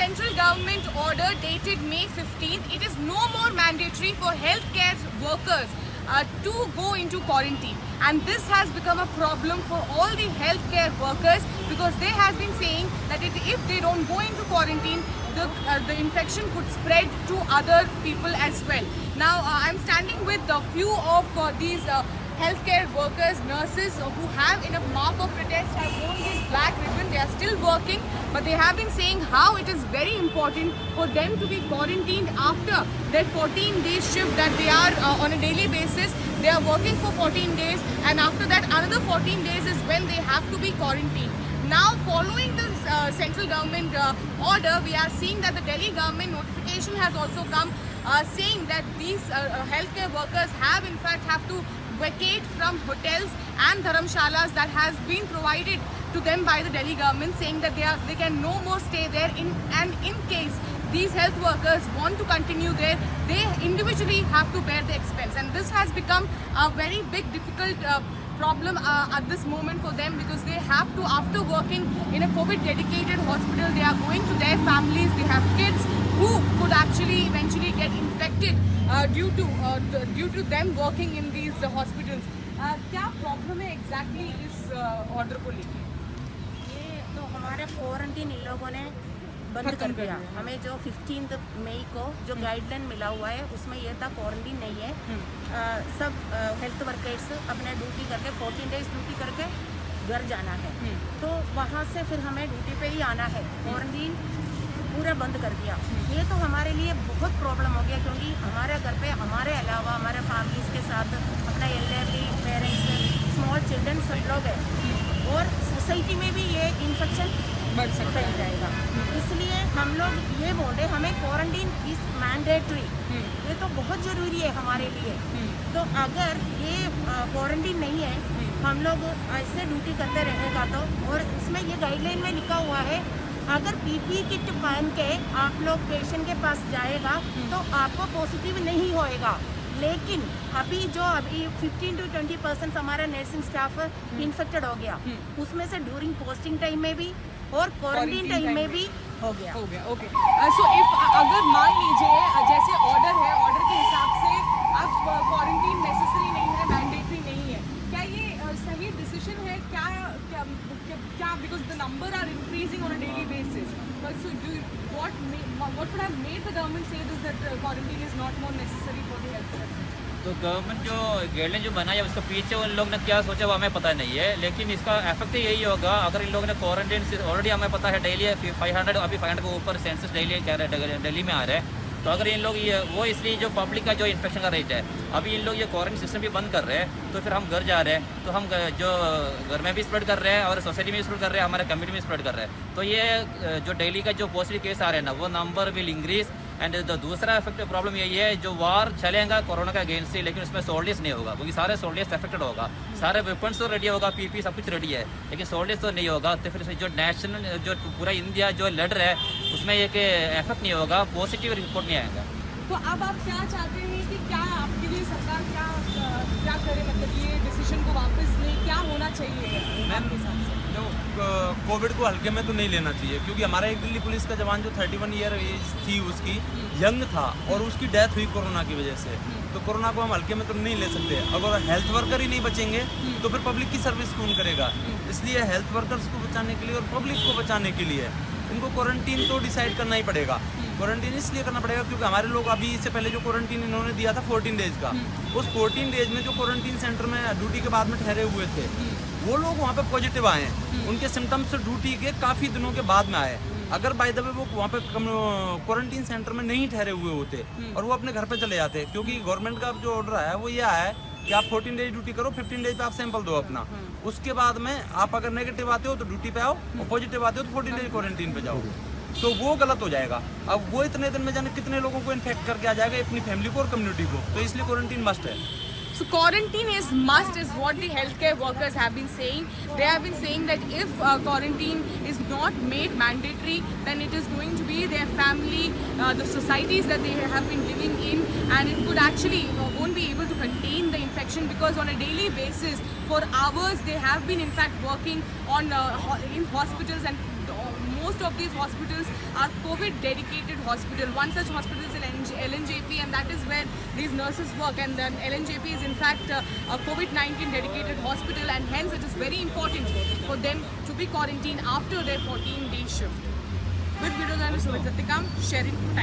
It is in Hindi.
central government order dated May 15th, it is no more mandatory for healthcare workers to go into quarantine, and this has become a problem for all the healthcare workers because they have been saying that if they don't go into quarantine, the infection could spread to other people as well. Now I'm standing with a few of these healthcare workers, nurses who have in a mark of protest have worn this black ribbon. They are still working, but they have been saying how it is very important for them to be quarantined after their 14-day shift that they are on a daily basis. They are working for 14 days, and after that another 14 days is when they have to be quarantined. Now, following this central government order, we are seeing that the Delhi government notification has also come saying that these healthcare workers have in fact to vacate from hotels and dharamshalas that has been provided to them by the Delhi government, saying that they can no more stay there, and in case these health workers want to continue there, they individually have to bear the expense, and this has become a very big difficult problem at this moment for them, because they have to, after working in a COVID dedicated hospital, they are going to their families, they have kids who could actually eventually get infected due to them working in these hospitals. क्या प्रॉब्लम है एग्जैक्टली इस ऑर्डर को लेकर? ये तो हमारे क्वारंटीन इन लोगों ने बंद कर दिया। हमें जो 15 मई को जो गाइडलाइन मिला हुआ है उसमें यह था क्वारंटीन नहीं है, सब हेल्थ वर्कर्स अपने ड्यूटी करके 14 डेज ड्यूटी करके घर जाना है, तो वहाँ से फिर हमें ड्यूटी पे ही आना है। क्वारंटीन पूरा बंद कर दिया। ये तो हमारे लिए बहुत प्रॉब्लम हो गया, क्योंकि हमारे घर पे हमारे अलावा हमारे फैमिलीज के साथ अपना एल्डरली पेरेंट्स, स्मॉल चिल्ड्रन सब लोग हैं, और सोसाइटी में भी ये इन्फेक्शन फैल जाएगा। इसलिए हम लोग ये बोल रहे हमें क्वारंटीन इज मैंडेटरी, ये तो बहुत ज़रूरी है हमारे लिए। तो अगर ये क्वारंटीन नहीं है, हम लोग ऐसे ड्यूटी करते रहेगा तो, और इसमें ये गाइडलाइन में लिखा हुआ है अगर पीपी किट पहन के आप लोग पेशेंट के पास जाएगा तो आपको पॉजिटिव नहीं होएगा, लेकिन अभी 15 to 20% हमारा नर्सिंग स्टाफ इन्फेक्टेड हो गया, उसमें से ड्यूरिंग पोस्टिंग टाइम में भी और क्वारंटीन टाइम में भी हो गया। ओके, सो इफ अगर मान लीजिए जैसे ऑर्डर है, ऑर्डर के हिसाब से अब क्वारंटीन नेसेसरी नहीं है, मैंडेटरी नहीं है, क्या ये सही डिसीजन है? क्या because the number are increasing on a daily basis, so what would have made the government say this, that quarantine is not more necessary for the health workers? तो गवर्नमेंट जो गाइडलाइन जो बनाई है उसके पीछे उन लोग ने क्या सोचा वो हमें पता नहीं है, लेकिन इसका इफेक्ट यही होगा अगर इन लोगों ने क्वारंटीन से ऑलरेडी हमें पता है डेली 500 अभी 500 के ऊपर सेंसस डेली दिल्ली में आ रहा है, तो अगर इन लोग ये वो इसलिए जो पब्लिक का जो इन्फेक्शन का रेट है अभी इन लोग ये क्वारंटीन सिस्टम भी बंद कर रहे हैं, तो फिर हम घर जा रहे हैं तो हम जो घर में भी स्प्रेड कर रहे हैं और सोसाइटी में भी स्प्रेड कर रहे हैं, हमारे कम्युनिटी में स्प्रेड कर रहे हैं, तो ये जो डेली का जो पॉजिटिव केस आ रहे हैं ना वो नंबर विल इंक्रीज। एंड दूसरा इफेक्ट प्रॉब्लम यही है जो वार चलेगा कोरोना का अगेंस्ट से, लेकिन उसमें सोल्जर्स नहीं होगा, क्योंकि सारे सोल्जर्स अफेक्टेड होगा, सारे वेपन्स तो रेडी होगा, पीपी सब कुछ रेडी है, लेकिन सोल्जर्स तो नहीं होगा, तो फिर जो नेशनल जो पूरा इंडिया जो लड़ रहा है उसमें एक इफेक्ट नहीं होगा, पॉजिटिव रिपोर्ट नहीं आएगा। तो अब आप क्या चाहते हैं कि क्या आपके लिए सरकार क्या करे, मतलब ये डिसीजन को वापस ले, क्या होना चाहिए आपके हिसाब से? कोविड को हल्के में तो नहीं लेना चाहिए, क्योंकि हमारा एक दिल्ली पुलिस का जवान जो 31 ईयर एज थी उसकी, यंग था और उसकी डेथ हुई कोरोना की वजह से, तो कोरोना को हम हल्के में तो नहीं ले सकते। अगर हेल्थ वर्कर ही नहीं बचेंगे तो फिर पब्लिक की सर्विस कौन करेगा? इसलिए हेल्थ वर्कर्स को बचाने के लिए और पब्लिक को बचाने के लिए इनको क्वारंटीन तो डिसाइड करना ही पड़ेगा। क्वारंटीन इसलिए करना पड़ेगा क्योंकि हमारे लोग अभी इससे पहले जो क्वारंटीन इन्होंने दिया था 14 डेज का, उस 14 डेज में जो क्वारंटीन सेंटर में ड्यूटी के बाद में ठहरे हुए थे वो लोग वहाँ पे पॉजिटिव आए हैं, उनके सिम्टम्स ड्यूटी के काफ़ी दिनों के बाद में आए। अगर बाय द वे वो वहाँ पे क्वारंटीन सेंटर में नहीं ठहरे हुए होते और वो अपने घर पे चले जाते, क्योंकि गवर्नमेंट का जो ऑर्डर आया है वो ये आया है कि आप 14 डेज ड्यूटी करो, 15 डेज पे आप सैंपल दो अपना, उसके बाद में आप अगर नेगेटिव आते हो तो ड्यूटी पे आओ और पॉजिटिव आते हो तो 14 डेज क्वारंटीन पे जाओ, तो वो गलत हो जाएगा। अब वो इतने दिन में जाने कितने लोगों को इन्फेक्ट करके आ जाएगा, अपनी फैमिली को और कम्युनिटी को, तो इसलिए क्वारंटीन मस्ट है। So quarantine is must, is what the healthcare workers have been saying. They have been saying that if quarantine is not made mandatory, then it is going to be their family, the societies that they have been living in, and it could actually won't be able to contain the infection, because on a daily basis for hours they have been in fact working on in hospitals, and most of these hospitals are COVID dedicated hospital. One such hospital is LNJP, and that is where these nurses work, and then LNJP is in fact a COVID-19 dedicated hospital, and hence it is very important for them to be quarantined after their 14-day shift. With video journalist Sumit Satyakam, sharing time.